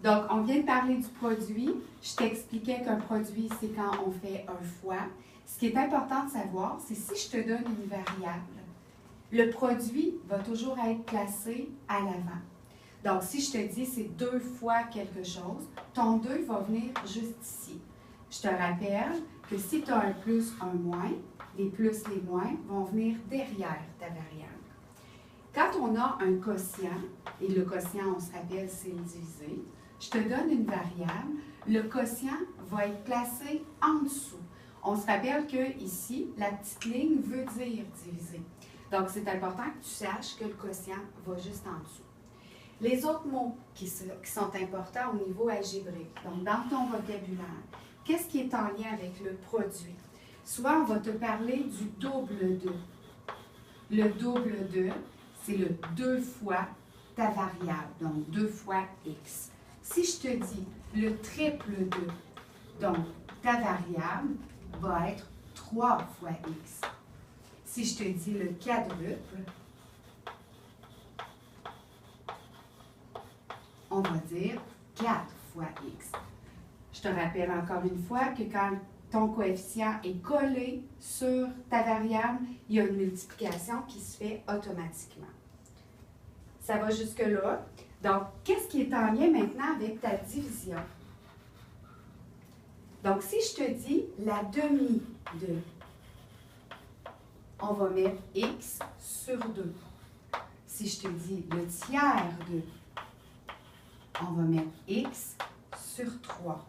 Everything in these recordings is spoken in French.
Donc, on vient de parler du produit. Je t'expliquais qu'un produit, c'est quand on fait un fois. Ce qui est important de savoir, c'est si je te donne une variable, le produit va toujours être placé à l'avant. Donc, si je te dis c'est 2 fois quelque chose, ton 2 va venir juste ici. Je te rappelle que si tu as un plus, un moins, les plus, les moins vont venir derrière ta variable. Quand on a un quotient, et le quotient, on se rappelle, c'est le divisé, je te donne une variable, le quotient va être placé en dessous. On se rappelle que ici, la petite ligne veut dire diviser. Donc, c'est important que tu saches que le quotient va juste en dessous. Les autres mots qui sont importants au niveau algébrique, donc dans ton vocabulaire, qu'est-ce qui est en lien avec le produit? Souvent, on va te parler du double de. Le double de, c'est le 2 fois ta variable, donc 2 fois x. Si je te dis le triple de, donc ta variable va être 3 fois x. Si je te dis le quadruple, on va dire 4 fois x. Je te rappelle encore une fois que quand ton coefficient est collé sur ta variable, il y a une multiplication qui se fait automatiquement. Ça va jusque-là. Donc, qu'est-ce qui est en lien maintenant avec ta division? Donc, si je te dis la demi de, on va mettre x sur 2. Si je te dis le tiers de, on va mettre x sur 3.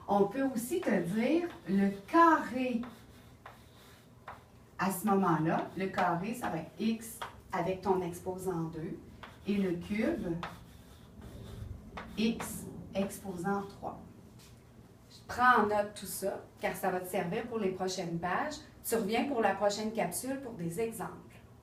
On peut aussi te dire le carré. À ce moment-là, le carré, ça va être x avec ton exposant 2 et le cube, x exposant 3. Je prends en note tout ça, car ça va te servir pour les prochaines pages. Tu reviens pour la prochaine capsule pour des exemples.